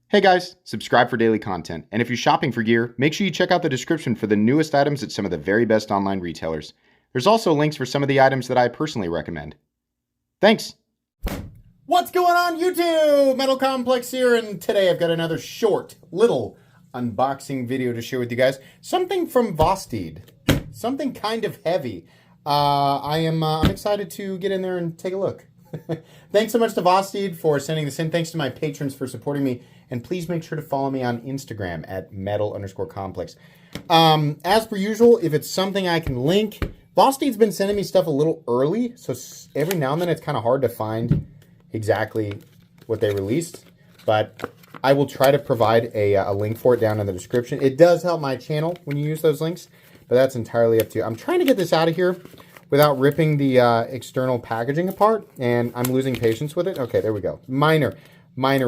Hey guys, subscribe for daily content. And if you're shopping for gear, make sure you check out the description for the newest items at some of the very best online retailers. There's also links for some of the items that I personally recommend. Thanks! What's going on YouTube? Metal Complex here, and today I've got another short, little unboxing video to share with you guys. Something from Vosteed. Something kind of heavy. I'm excited to get in there and take a look. Thanks so much to Vosteed for sending this in. Thanks to my patrons for supporting me. And please make sure to follow me on Instagram at metal_complex. As per usual, if it's something I can link, Vosteed's been sending me stuff a little early. So every now and then it's kind of hard to find exactly what they released. But I will try to provide a link for it down in the description. It does help my channel when you use those links. But that's entirely up to you. I'm trying to get this out of here without ripping the external packaging apart, and I'm losing patience with it. Okay, there we go. Minor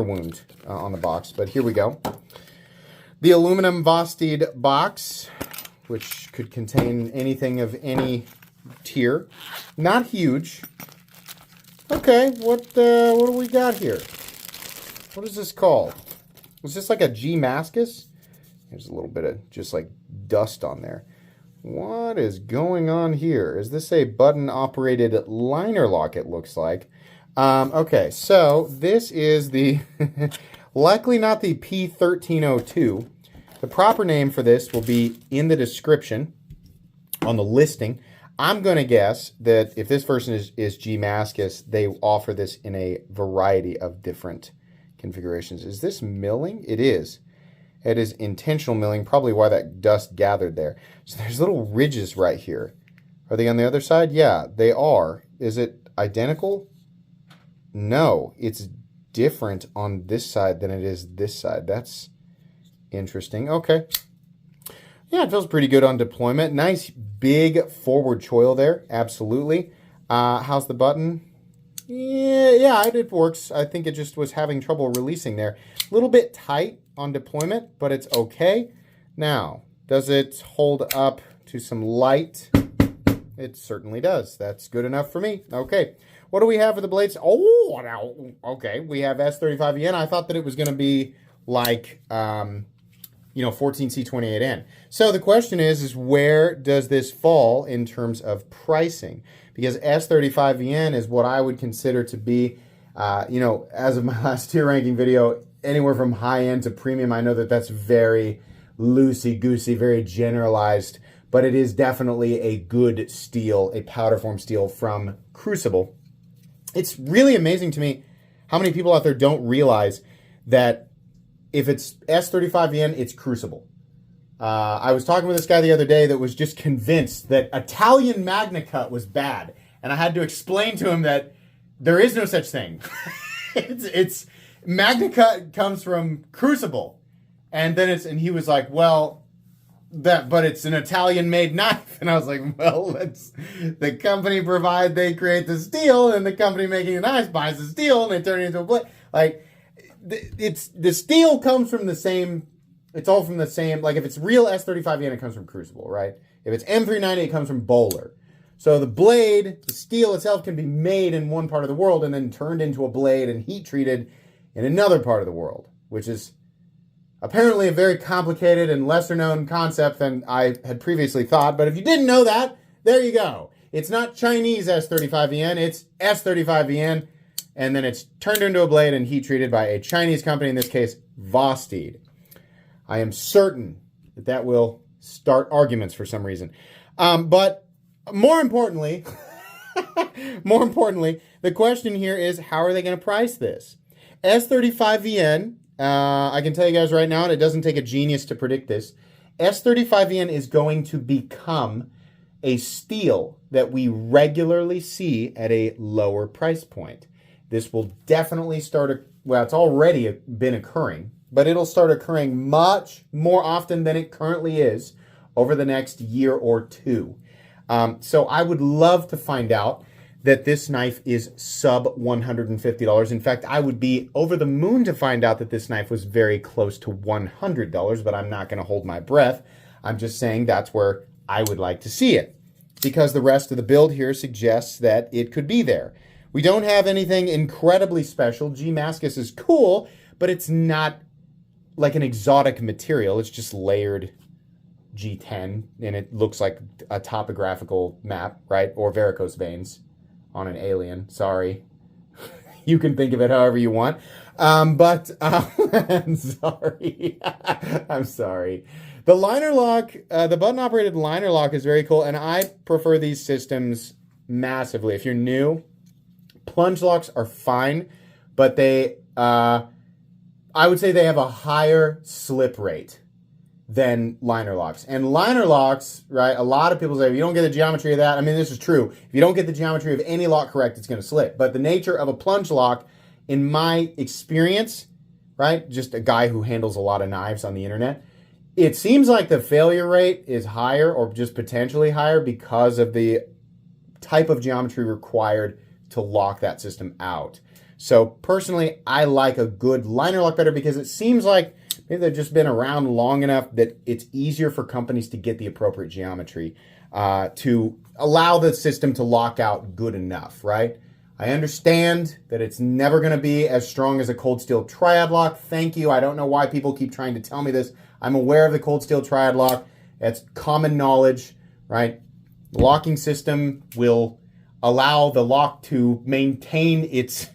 wound on the box, but here we go. The aluminum Vosteed box, which could contain anything of any tier. Not huge. Okay, what do we got here? What is this called? Is this like a G Mascus? There's a little bit of just like dust on there. What is going on here? Is this a button-operated liner lock, it looks like? Okay, so this is the, likely not the P1302. The proper name for this will be in the description on the listing. I'm going to guess that if this version is G Mascus, they offer this in a variety of different configurations. Is this milling? It is. It is intentional milling, probably why that dust gathered there. So there's little ridges right here. Are they on the other side? Yeah, they are. Is it identical? No, it's different on this side than it is this side. That's interesting. Okay. Yeah, it feels pretty good on deployment. Nice big forward choil there. Absolutely. How's the button? Yeah, it works. I think it just was having trouble releasing there. A little bit tight on deployment, but it's okay. Now, does it hold up to some light? It certainly does. That's good enough for me. Okay. What do we have for the blades? Oh, now, okay. We have S35EN. I thought that it was going to be like, 14C28N. So the question is where does this fall in terms of pricing? Because S35EN is what I would consider to be, as of my last tier ranking video, anywhere from high-end to premium. I know that that's very loosey-goosey, very generalized, but it is definitely a good steel, a powder form steel from Crucible. It's really amazing to me how many people out there don't realize that if it's S35EN, it's Crucible. I was talking with this guy the other day that was just convinced that Italian Magna Cut was bad, and I had to explain to him that there is no such thing. it's Magna Cut comes from Crucible, and he was like, well, but it's an Italian-made knife, and I was like, well, the company they create the steel, and the company making the knives buys the steel, and they turn it into a blade. Like, the steel comes from the same. It's all from the same. Like, if it's real S35EN, it comes from Crucible, right? If it's M390, it comes from Bowler. So the blade, the steel itself, can be made in one part of the world and then turned into a blade and heat treated in another part of the world, which is apparently a very complicated and lesser known concept than I had previously thought. But if you didn't know that, there you go. It's not Chinese S35EN, it's S35EN, and then it's turned into a blade and heat treated by a Chinese company, in this case, Vosteed. I am certain that will start arguments for some reason. But more importantly, the question here is, how are they going to price this? S35EN, I can tell you guys right now, and it doesn't take a genius to predict this, S35EN is going to become a steel that we regularly see at a lower price point. This will definitely it's already been occurring, but it'll start occurring much more often than it currently is over the next year or two. So I would love to find out that this knife is sub $150. In fact, I would be over the moon to find out that this knife was very close to $100, but I'm not going to hold my breath. I'm just saying that's where I would like to see it, because the rest of the build here suggests that it could be there. We don't have anything incredibly special. G Mascus is cool, but it's not like an exotic material. It's just layered G10, and it looks like a topographical map, right? Or varicose veins on an alien. Sorry. You can think of it however you want. I'm sorry. I'm sorry. The liner lock, the button-operated liner lock is very cool, and I prefer these systems massively. If you're new, plunge locks are fine, but they, I would say they have a higher slip rate than liner locks. And liner locks, right, a lot of people say, if you don't get the geometry of that, I mean, this is true. If you don't get the geometry of any lock correct, it's going to slip. But the nature of a plunge lock, in my experience, right, just a guy who handles a lot of knives on the internet, it seems like the failure rate is higher or just potentially higher because of the type of geometry required to lock that system out. So personally, I like a good liner lock better because it seems like maybe they've just been around long enough that it's easier for companies to get the appropriate geometry to allow the system to lock out good enough, right? I understand that it's never going to be as strong as a cold steel triad lock. Thank you. I don't know why people keep trying to tell me this. I'm aware of the cold steel triad lock. That's common knowledge, right? The locking system will allow the lock to maintain its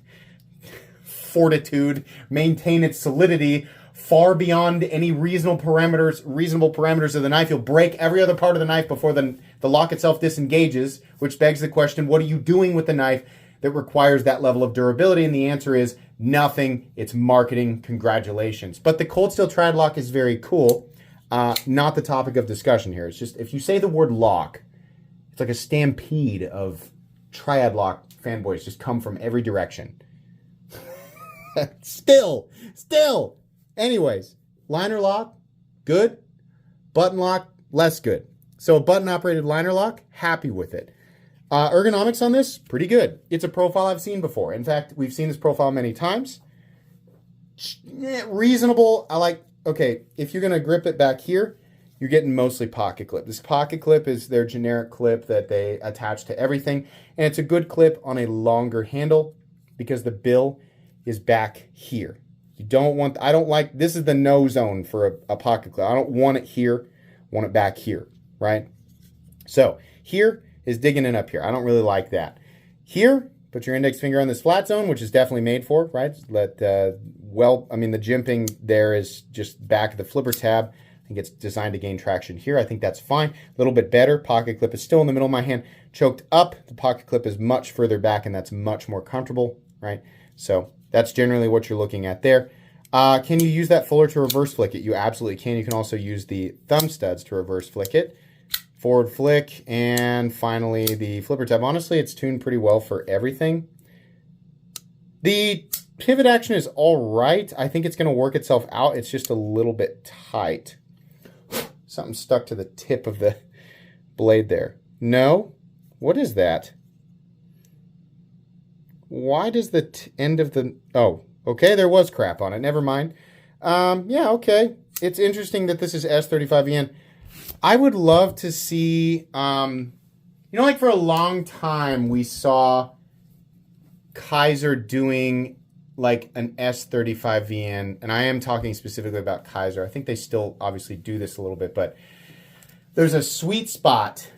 fortitude, maintain its solidity far beyond any reasonable parameters of the knife. You'll break every other part of the knife before the lock itself disengages, which begs the question, what are you doing with the knife that requires that level of durability? And the answer is nothing. It's marketing. Congratulations. But the cold steel triad lock is very cool. Not the topic of discussion here. It's just, if you say the word lock, it's like a stampede of triad lock fanboys just come from every direction. Still. Anyways, liner lock, good. Button lock, less good. So a button-operated liner lock, happy with it. Ergonomics on this, pretty good. It's a profile I've seen before. In fact, we've seen this profile many times. Reasonable. I like, okay, if you're going to grip it back here, you're getting mostly pocket clip. This pocket clip is their generic clip that they attach to everything. And it's a good clip on a longer handle because the bill is back here. You don't want, I don't like, this is the no zone for a pocket clip. I don't want it here, I want it back here, right? So here is digging in up here. I don't really like that. Here, put your index finger on this flat zone, which is definitely made for, right? Let, the jimping there is just back of the flipper tab. I think it's designed to gain traction here. I think that's fine. A little bit better. Pocket clip is still in the middle of my hand, choked up. The pocket clip is much further back, and that's much more comfortable, right? So that's generally what you're looking at there. Can you use that fuller to reverse flick it? You absolutely can. You can also use the thumb studs to reverse flick it. Forward flick, and finally the flipper tab. Honestly, it's tuned pretty well for everything. The pivot action is all right. I think it's going to work itself out. It's just a little bit tight. Something stuck to the tip of the blade there. No? What is that? Why does the end of the... Oh, okay, there was crap on it. Never mind. Yeah, okay. It's interesting that this is S35EN. I would love to see... you know, like for a long time, we saw Kaiser doing like an S35VN, and I am talking specifically about Kaiser. I think they still obviously do this a little bit, but there's a sweet spot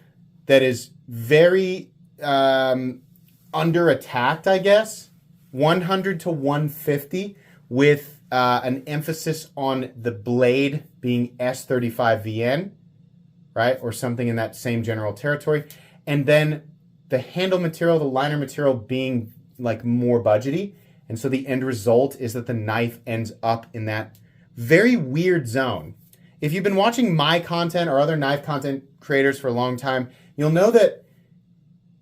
that is very under attacked, I guess. 100 to 150 with an emphasis on the blade being S35VN, right? Or something in that same general territory. And then the handle material, the liner material being like more budgety. And so the end result is that the knife ends up in that very weird zone. If you've been watching my content or other knife content creators for a long time, you'll know that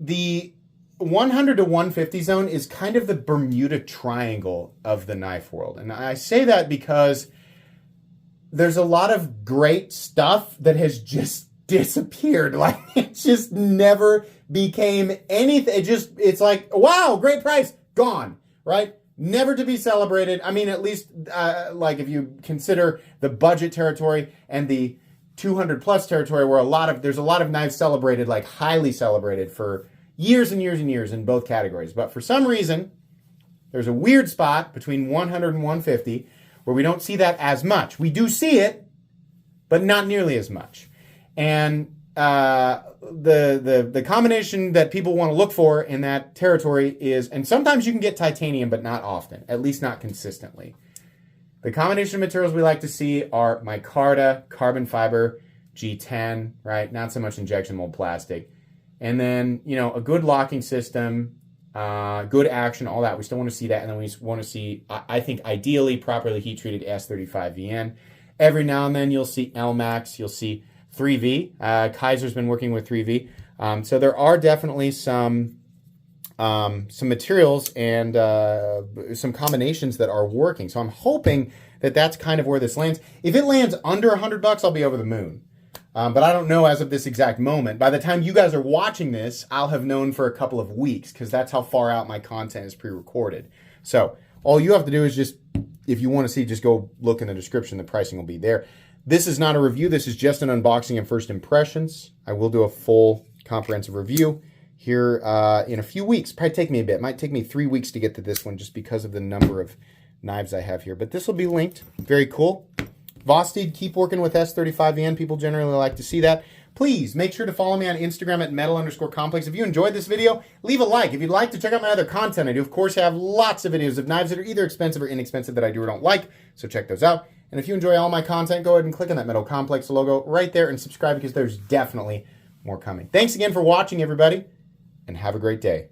the 100 to 150 zone is kind of the Bermuda Triangle of the knife world. And I say that because there's a lot of great stuff that has just disappeared. Like, it just never became anything. It's like, wow, great price, gone. Right? Never to be celebrated. I mean, at least like if you consider the budget territory and the 200 plus territory where there's a lot of knives celebrated, like highly celebrated for years and years and years in both categories. But for some reason, there's a weird spot between 100 and 150 where we don't see that as much. We do see it, but not nearly as much. And the combination that people want to look for in that territory is, and sometimes you can get titanium, but not often, at least not consistently. The combination of materials we like to see are micarta, carbon fiber, G10, right? Not so much injection mold plastic. And then, you know, a good locking system, good action, all that. We still want to see that. And then we want to see, I think, ideally, properly heat-treated S35VN. Every now and then you'll see LMAX, you'll see 3V. Kaiser's been working with 3V. So there are definitely some materials and some combinations that are working. So I'm hoping that that's kind of where this lands. If it lands under $100, I'll be over the moon. But I don't know as of this exact moment. By the time you guys are watching this, I'll have known for a couple of weeks because that's how far out my content is pre-recorded. So all you have to do is just, if you want to see, just go look in the description. The pricing will be there. This is not a review. This is just an unboxing and first impressions. I will do a full comprehensive review here in a few weeks. Probably take me a bit. It might take me 3 weeks to get to this one just because of the number of knives I have here. But this will be linked. Very cool. Vosteed, keep working with S35VN. People generally like to see that. Please make sure to follow me on Instagram at metal_complex. If you enjoyed this video, leave a like. If you'd like to check out my other content, I do, of course, have lots of videos of knives that are either expensive or inexpensive that I do or don't like. So check those out. And if you enjoy all my content, go ahead and click on that Metal Complex logo right there and subscribe because there's definitely more coming. Thanks again for watching, everybody, and have a great day.